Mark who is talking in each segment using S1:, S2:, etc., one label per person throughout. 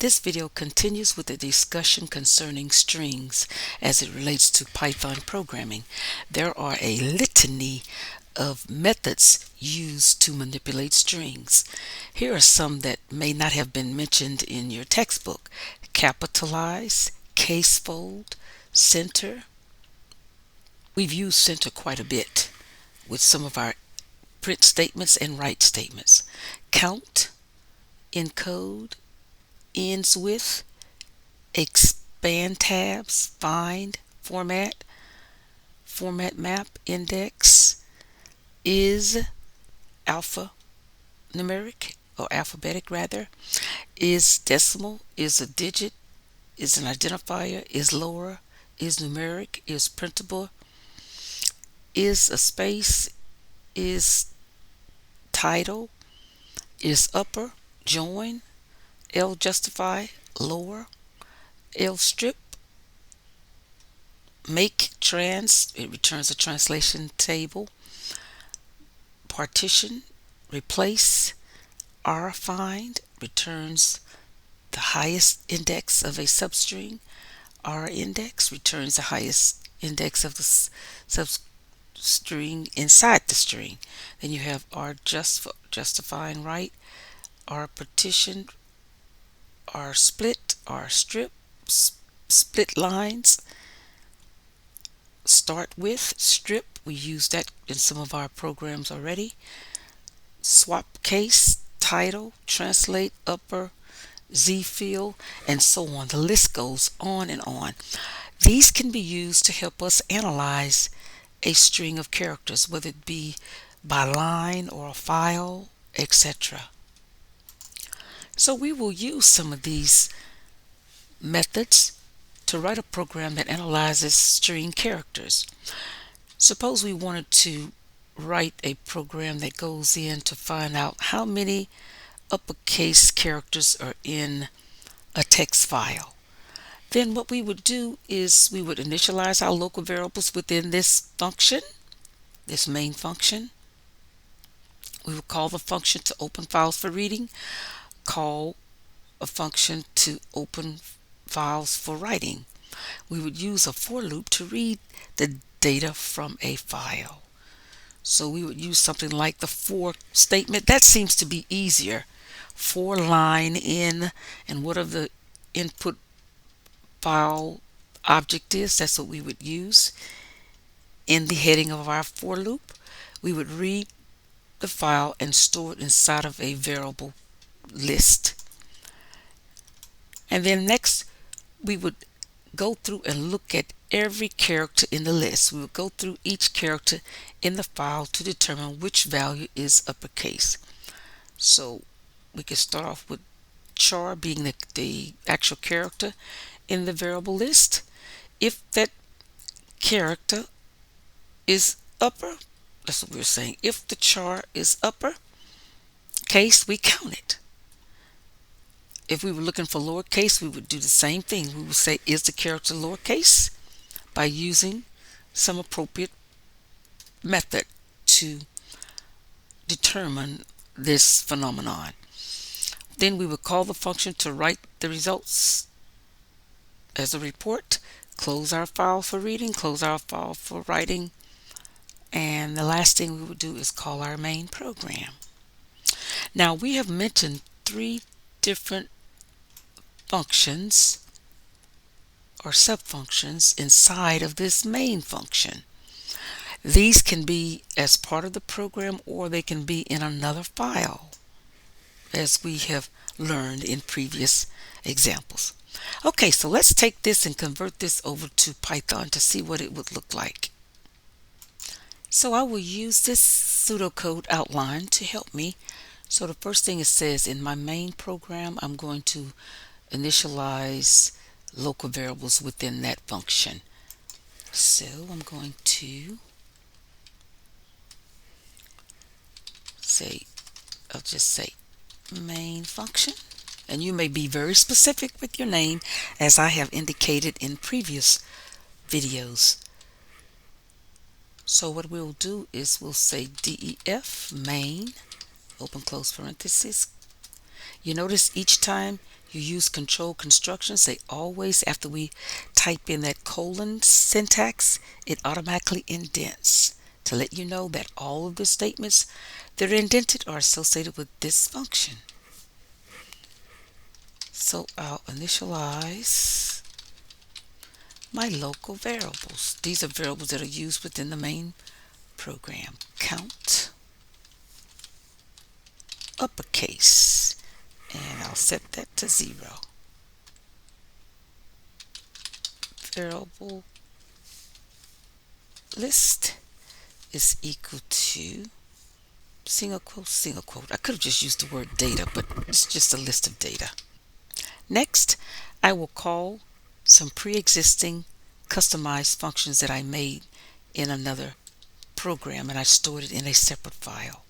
S1: This video continues with a discussion concerning strings as it relates to Python programming. There are a litany of methods used to manipulate strings. Here are some that may not have been mentioned in your textbook: capitalize, casefold, center. We've used center quite a bit with some of our print statements and write statements. Count, encode, ends with, expand tabs, find, format, format map, index, is alphanumeric or alphabetic rather, is decimal, is a digit, is an identifier, is lower, is numeric, is printable, is a space, is title, is upper, join, L justify, lower, L strip, make trans, it returns a translation table, partition, replace, R find, returns the highest index of a substring, R index returns the highest index of the substring inside the string. Then you have R justify and write, R partition, R split, R strip, split lines, start with, strip, we use that in some of our programs already, swap case, title, translate, upper, Z field, and so on. The list goes on and on. These can be used to help us analyze a string of characters, whether it be by line or a file, etc. So we will use some of these methods to write a program that analyzes string characters. Suppose we wanted to write a program that goes in to find out how many uppercase characters are in a text file. Then what we would do is we would initialize our local variables within this function, this main function. We would call the function to open files for reading, call a function to open files for writing. We would use a for loop to read the data from a file. So we would use something like the for statement. That seems to be easier. For line in, and whatever the input file object is, that's what we would use. In the heading of our for loop, we would read the file and store it inside of a variable list. And then next, we would go through and look at every character in the list. We would go through each character in the file to determine which value is uppercase. So we could start off with char being the actual character in the variable list. If that character is upper, that's what we're saying. If the char is upper case, we count it. If we were looking for lowercase, we would do the same thing. We would say, is the character lowercase, by using some appropriate method to determine this phenomenon. Then we would call the function to write the results as a report, close our file for reading, close our file for writing, and the last thing we would do is call our main program. Now we have mentioned 3 different functions or subfunctions inside of this main function. These can be as part of the program or they can be in another file, as we have learned in previous examples. Okay, so let's take this and convert this over to Python to see what it would look like. So I will use this pseudocode outline to help me. So the first thing it says, in my main program, I'm going to initialize local variables within that function. So I'm going to say, I'll just say main function, and you may be very specific with your name as I have indicated in previous videos. So what we'll do is we'll say def main, open close parenthesis. You notice each time You use control constructions. They always, after we type in that colon syntax, it automatically indents to let you know that all of the statements that are indented are associated with this function. So I'll initialize my local variables. These are variables that are used within the main program. Count, uppercase, and I'll set that to 0. Variable list is equal to single quote, single quote. I could have just used the word data, but it's just a list of data. Next, I will call some pre-existing customized functions that I made in another program, and I stored it in a separate file.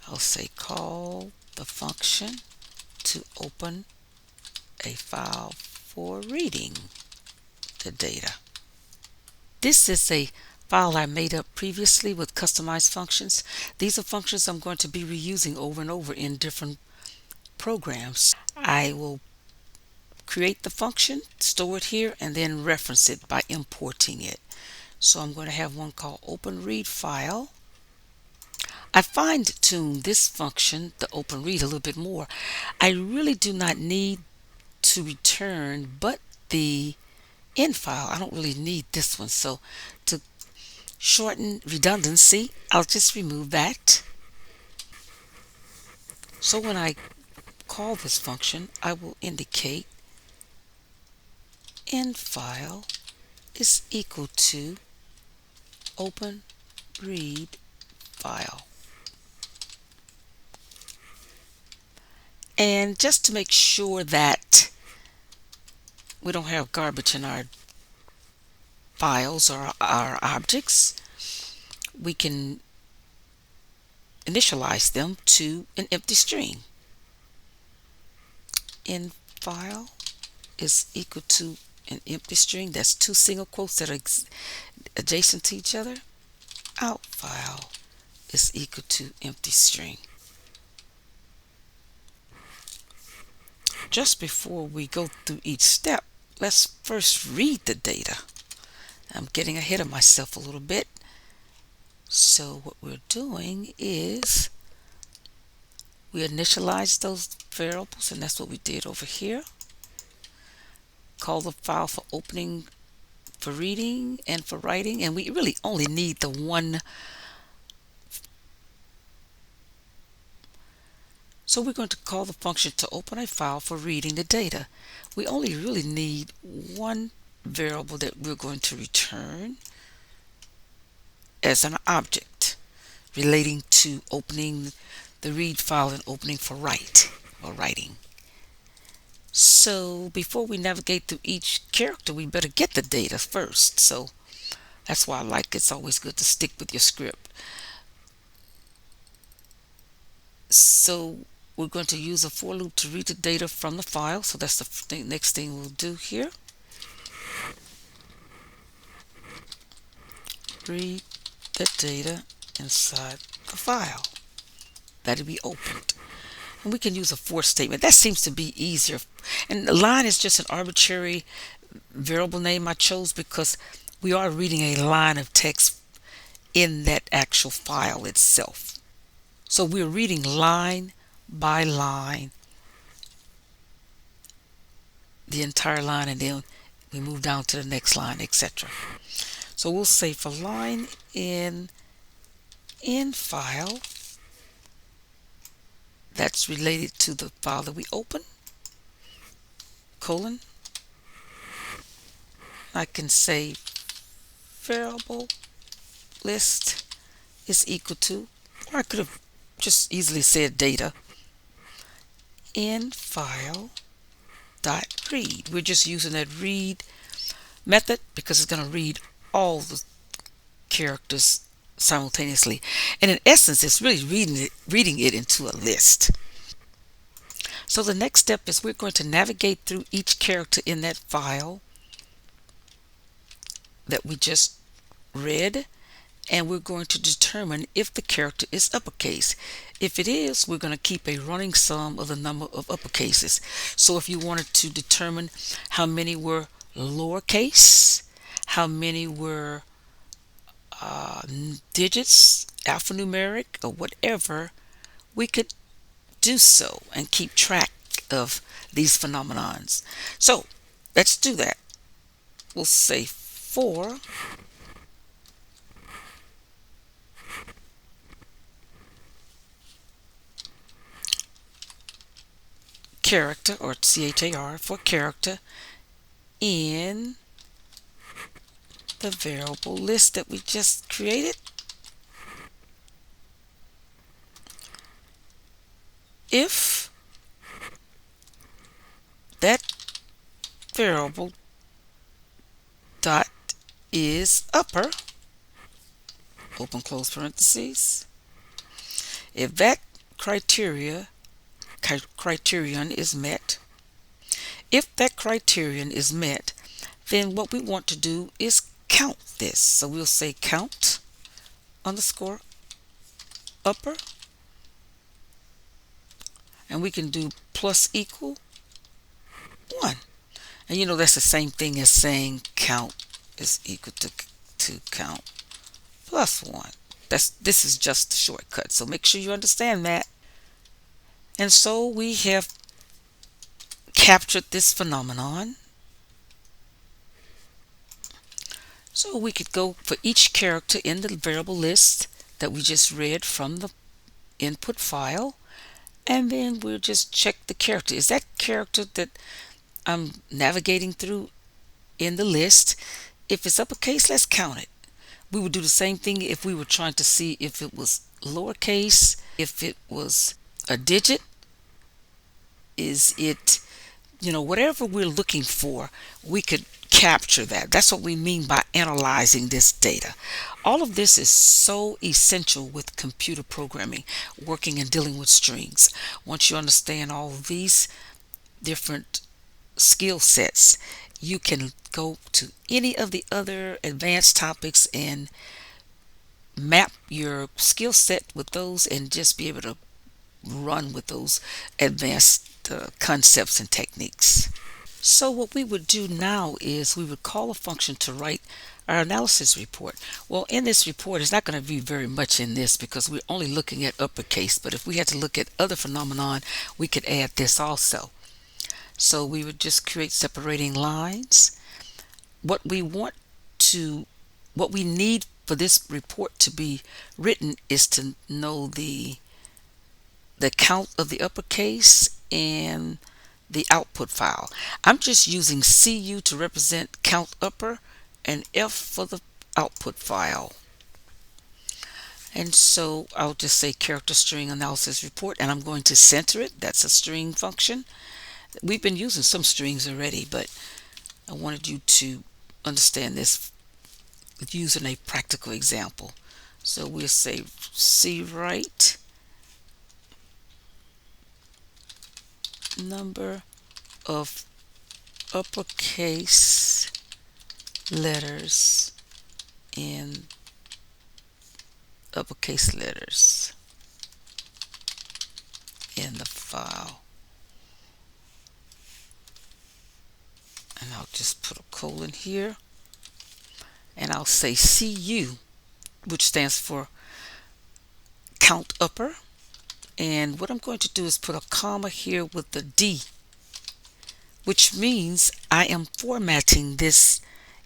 S1: I'll say call the function to open a file for reading the data. This is a file I made up previously with customized functions. These are functions I'm going to be reusing over and over in different programs. I will create the function, store it here, and then reference it by importing it. So I'm going to have one called open read file. I fine-tuned this function, the open read, a little bit more. I really do not need to return but the end file. I don't really need this one. So to shorten redundancy, I'll just remove that. So when I call this function, I will indicate end file is equal to open read file. And just to make sure that we don't have garbage in our files or our objects, we can initialize them to an empty string. End file is equal to an empty string. That's two single quotes that are adjacent to each other. Out file is equal to empty string. Just before we go through each step, let's first read the data. I'm getting ahead of myself a little bit. So what we're doing is we initialize those variables, and that's what we did over here. Call the file for opening, for reading, and for writing, and we really only need the one. So we're going to call the function to open a file for reading the data. We only really need one variable that we're going to return as an object relating to opening the read file and opening for write or writing. So before we navigate through each character, we better get the data first. So that's why it's always good to stick with your script. So we're going to use a for loop to read the data from the file. So that's the next thing we'll do here. Read the data inside the file that'll be opened. And we can use a for statement. That seems to be easier. And the line is just an arbitrary variable name I chose because we are reading a line of text in that actual file itself. So we're reading line by line, the entire line, and then we move down to the next line, etc. So we'll say for line in file, that's related to the file that we open, colon. I can say variable list is equal to, or I could have just easily said data in file dot read. We're just using that read method because it's going to read all the characters simultaneously, and in essence it's really reading it into a list. So the next step is we're going to navigate through each character in that file that we just read, and we're going to determine if the character is uppercase. If it is, we're going to keep a running sum of the number of uppercases. So if you wanted to determine how many were lowercase, how many were digits, alphanumeric, or whatever, we could do so and keep track of these phenomenons. So let's do that. We'll say for character, or CHAR, for character in the variable list that we just created. If that variable dot is upper, open close parentheses, if that criterion is met, if that criterion is met, then what we want to do is count this. So we'll say count underscore upper, and we can do plus equal 1. And you know that's the same thing as saying count is equal to count plus 1. This is just a shortcut, so make sure you understand that. And so we have captured this phenomenon. So we could go for each character in the variable list that we just read from the input file, and then we'll just check the character. Is that character that I'm navigating through in the list? If it's uppercase, let's count it. We would do the same thing if we were trying to see if it was lowercase, if it was a digit, is it, whatever we're looking for, we could capture that. That's what we mean by analyzing this data. All of this is so essential with computer programming, working and dealing with strings. Once you understand all of these different skill sets, you can go to any of the other advanced topics and map your skill set with those and just be able to run with those advanced concepts and techniques. So what we would do now is we would call a function to write our analysis report. Well, in this report, it's not going to be very much in this because we're only looking at uppercase, but if we had to look at other phenomenon, we could add this also. So we would just create separating lines. What we need for this report to be written is to know the count of the uppercase and the output file. I'm just using CU to represent count upper and F for the output file. And so I'll just say character string analysis report, and I'm going to center it. That's a string function. We've been using some strings already, but I wanted you to understand this using a practical example. So we'll say CWrite number of uppercase letters in uppercase letters in the file. And I'll just put a colon here, and I'll say CU, which stands for count upper. And what I'm going to do is put a comma here with the D, which means I am formatting this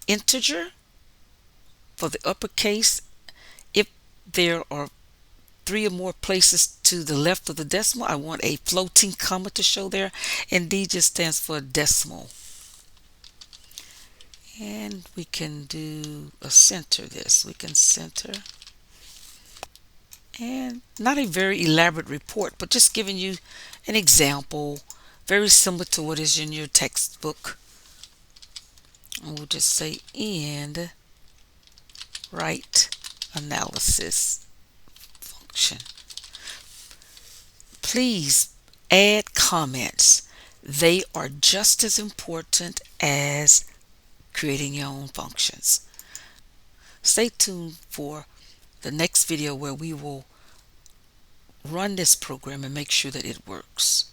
S1: integer for the uppercase. If there are 3 or more places to the left of the decimal, I want a floating comma to show there, and D just stands for decimal. And we can do a center this. We can center. And not a very elaborate report, but just giving you an example, very similar to what is in your textbook. And we'll just say and write analysis function. Please add comments. They are just as important as creating your own functions. Stay tuned for the next video where we will run this program and make sure that it works.